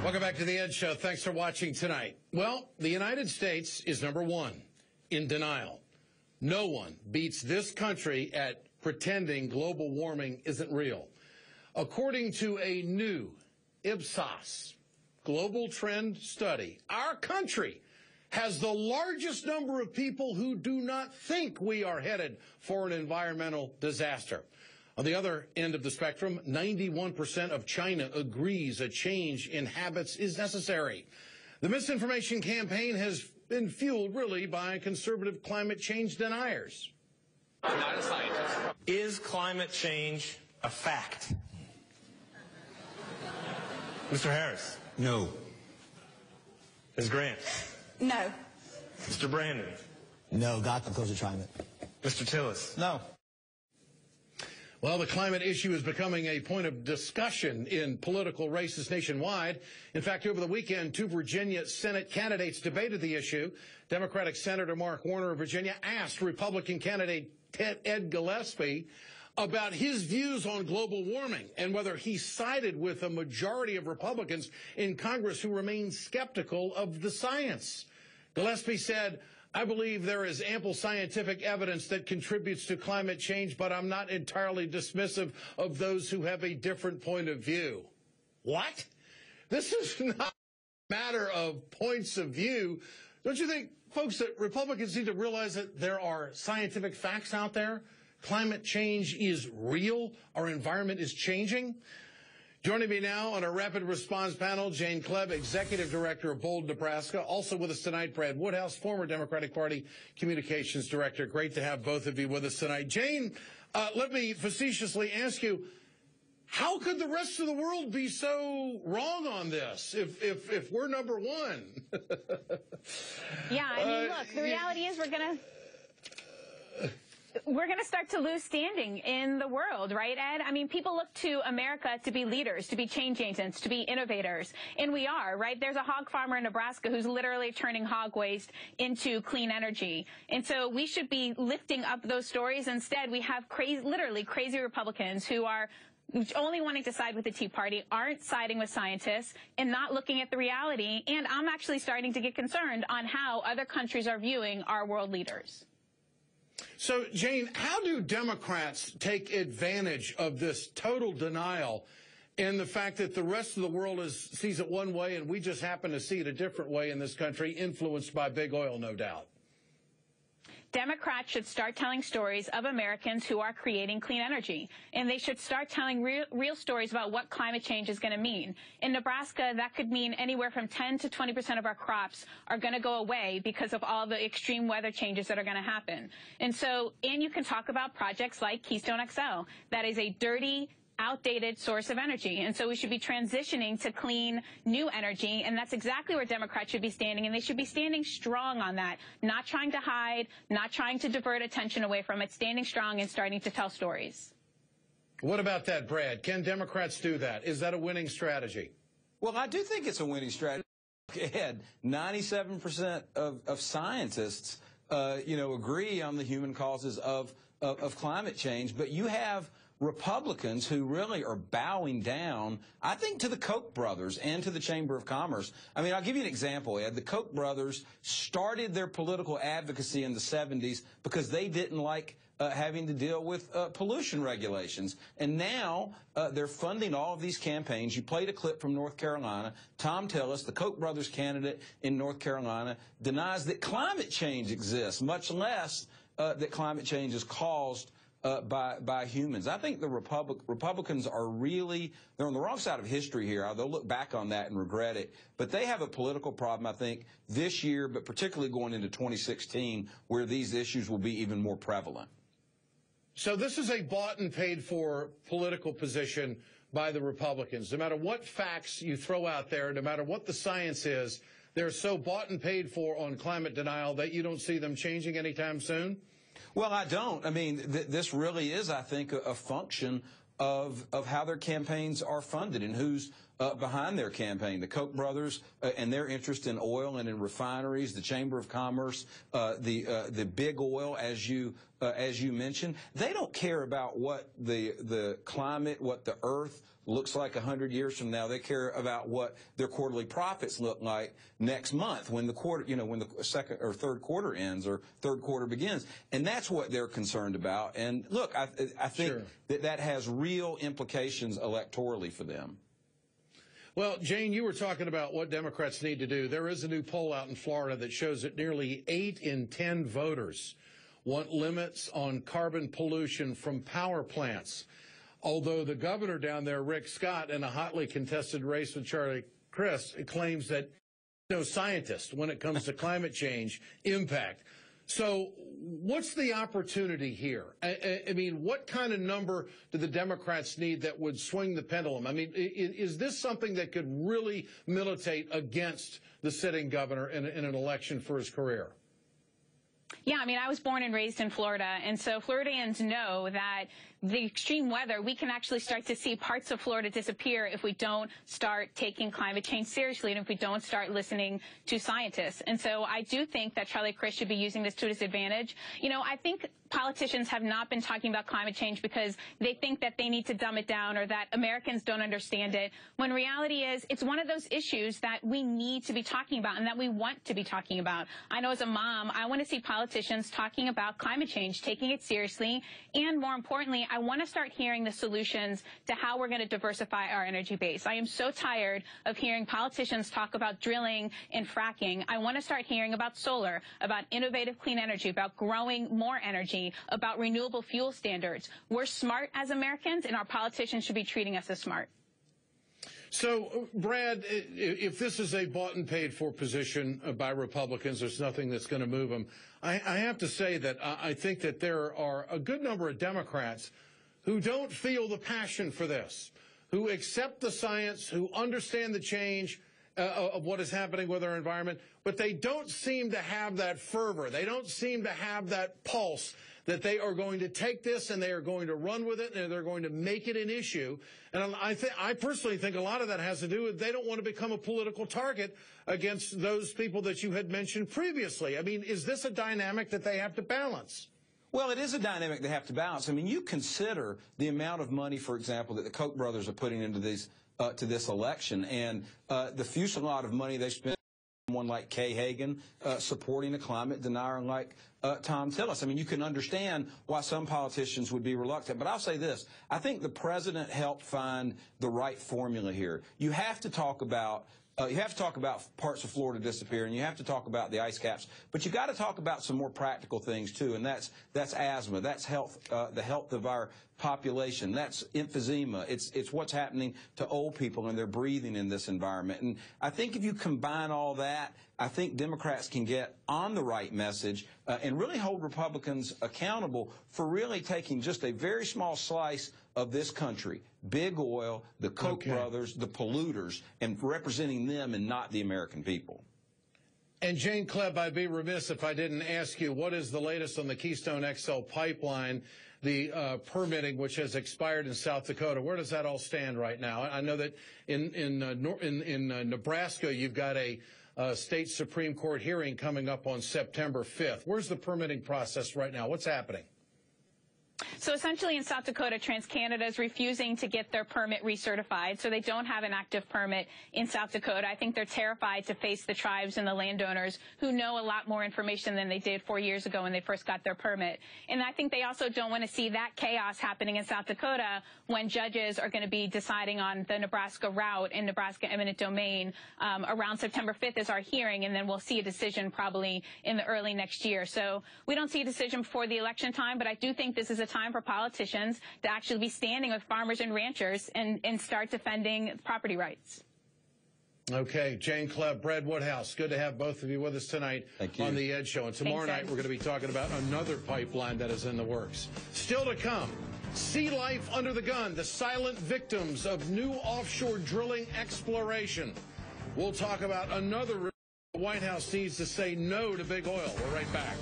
Welcome back to The Ed Show. Thanks for watching tonight. Well, the United States is #1 in denial. No one beats this country at pretending global warming isn't real. According to a new Ipsos global trend study, our country has the largest number of people who do not think we are headed for an environmental disaster. On the other end of the spectrum, 91% of China agrees a change in habits is necessary. The misinformation campaign has been fueled, really, by conservative climate change deniers. I'm not a scientist. Is climate change a fact? Mr. Harris? No. Ms. Grant? No. Mr. Brandon? No, God can close the climate. Mr. Tillis? No. Well, the climate issue is becoming a point of discussion in political races nationwide. In fact, over the weekend, 2 Virginia Senate candidates debated the issue. Democratic Senator Mark Warner of Virginia asked Republican candidate Ed Gillespie about his views on global warming and whether he sided with a majority of Republicans in Congress who remain skeptical of the science. Gillespie said, "I believe there is ample scientific evidence that contributes to climate change, but I'm not entirely dismissive of those who have a different point of view." What? This is not a matter of points of view. Don't you think, folks, that Republicans need to realize that there are scientific facts out there? Climate change is real. Our environment is changing. Joining me now on a rapid response panel, Jane Kleeb, Executive Director of Bold, Nebraska. Also with us tonight, Brad Woodhouse, former Democratic Party Communications Director. Great to have both of you with us tonight. Jane, let me facetiously ask you, how could the rest of the world be so wrong on this if we're #1? Yeah, I mean, look, the reality is we're going to start to lose standing in the world, right, Ed? I mean, people look to America to be leaders, to be change agents, to be innovators, and we are, right? There's a hog farmer in Nebraska who's literally turning hog waste into clean energy. And so we should be lifting up those stories. Instead, we have literally crazy Republicans who are only wanting to side with the Tea Party, aren't siding with scientists, and not looking at the reality. And I'm actually starting to get concerned on how other countries are viewing our world leaders. So, Jane, how do Democrats take advantage of this total denial and the fact that the rest of the world sees it one way and we just happen to see it a different way in this country, influenced by big oil, no doubt? Democrats should start telling stories of Americans who are creating clean energy, and they should start telling real stories about what climate change is going to mean. In Nebraska, that could mean anywhere from 10 to 20% of our crops are going to go away because of all the extreme weather changes that are going to happen. And you can talk about projects like Keystone XL. That is a dirty, outdated source of energy. And so we should be transitioning to clean, new energy. And that's exactly where Democrats should be standing. And they should be standing strong on that, not trying to hide, not trying to divert attention away from it, standing strong and starting to tell stories. What about that, Brad? Can Democrats do that? Is that a winning strategy? Well, I do think it's a winning strategy. Ed, 97% of scientists, agree on the human causes of climate change. But you have Republicans who really are bowing down, I think, to the Koch brothers and to the Chamber of Commerce. I mean, I'll give you an example, Ed. The Koch brothers started their political advocacy in the 70s because they didn't like having to deal with pollution regulations. And now they're funding all of these campaigns. You played a clip from North Carolina. Tom Tillis, the Koch brothers candidate in North Carolina, denies that climate change exists, much less that climate change is caused by humans. I think the Republicans are they're on the wrong side of history here. They'll look back on that and regret it. But they have a political problem, I think, this year, but particularly going into 2016, where these issues will be even more prevalent. So this is a bought and paid for political position by the Republicans. No matter what facts you throw out there, no matter what the science is, they're so bought and paid for on climate denial that you don't see them changing anytime soon? Well, I don't. I mean, this really is, I think, a function of how their campaigns are funded and who's behind their campaign. The Koch brothers and their interest in oil and in refineries, the Chamber of Commerce, the big oil, as you mentioned, they don't care about what the climate, what the earth looks like 100 years from now. They care about what their quarterly profits look like next month when the quarter, when the second or third quarter ends or third quarter begins. And that's what they're concerned about. And look, I think Sure. that has real implications electorally for them. Well, Jane, you were talking about what Democrats need to do. There is a new poll out in Florida that shows that nearly 8 in 10 voters want limits on carbon pollution from power plants. Although the governor down there, Rick Scott, in a hotly contested race with Charlie Crist, claims that no scientist when it comes to climate change impact. So what's the opportunity here? I mean, what kind of number do the Democrats need that would swing the pendulum? I mean, is this something that could really militate against the sitting governor in an election for his career? Yeah, I mean, I was born and raised in Florida, and so Floridians know that the extreme weather, we can actually start to see parts of Florida disappear if we don't start taking climate change seriously and if we don't start listening to scientists. And so I do think that Charlie Crist should be using this to his advantage. You know, I think politicians have not been talking about climate change because they think that they need to dumb it down or that Americans don't understand it, when reality is it's one of those issues that we need to be talking about and that we want to be talking about. I know as a mom, I want to see politicians talking about climate change, taking it seriously, and more importantly, I want to start hearing the solutions to how we're going to diversify our energy base. I am so tired of hearing politicians talk about drilling and fracking. I want to start hearing about solar, about innovative clean energy, about growing more energy, about renewable fuel standards. We're smart as Americans, and our politicians should be treating us as smart. So, Brad, if this is a bought and paid for position by Republicans, there's nothing that's going to move them. I have to say that I think that there are a good number of Democrats who don't feel the passion for this, who accept the science, who understand the change of what is happening with our environment, but they don't seem to have that fervor. They don't seem to have that pulse that they are going to take this and they are going to run with it and they're going to make it an issue. And I personally think a lot of that has to do with they don't want to become a political target against those people that you had mentioned previously. I mean, is this a dynamic that they have to balance? Well, it is a dynamic they have to balance. I mean, you consider the amount of money, for example, that the Koch brothers are putting into these to this election, and the fusillade of money they spent on someone like Kay Hagan supporting a climate denier like Tom Tillis. I mean, you can understand why some politicians would be reluctant. But I'll say this. I think the president helped find the right formula here. You have to talk about parts of Florida disappearing. You have to talk about the ice caps, but you got to talk about some more practical things too, and that's asthma, that's health, the health of our population, that's emphysema. It's what's happening to old people and their breathing in this environment. And I think if you combine all that, I think Democrats can get on the right message and really hold Republicans accountable for really taking just a very small slice of this country, big oil, the Koch brothers, the polluters, and representing them and not the American people. And Jane Kleeb, I'd be remiss if I didn't ask you, what is the latest on the Keystone XL pipeline, the permitting which has expired in South Dakota? Where does that all stand right now? I know that in Nebraska you've got a state Supreme Court hearing coming up on September 5th. Where's the permitting process right now? What's happening? So essentially in South Dakota, TransCanada is refusing to get their permit recertified, so they don't have an active permit in South Dakota. I think they're terrified to face the tribes and the landowners who know a lot more information than they did 4 years ago when they first got their permit. And I think they also don't want to see that chaos happening in South Dakota when judges are going to be deciding on the Nebraska route and Nebraska eminent domain. Around September 5th is our hearing, and then we'll see a decision probably in the early next year. So we don't see a decision before the election time, but I do think this is a time for politicians to actually be standing with farmers and ranchers and start defending property rights. Okay, Jane Kleeb, Brad Woodhouse, good to have both of you with us tonight on The Ed Show. And tomorrow night we're going to be talking about another pipeline that is in the works. Still to come, sea life under the gun, the silent victims of new offshore drilling exploration. We'll talk about another. The White House needs to say no to big oil. We're right back.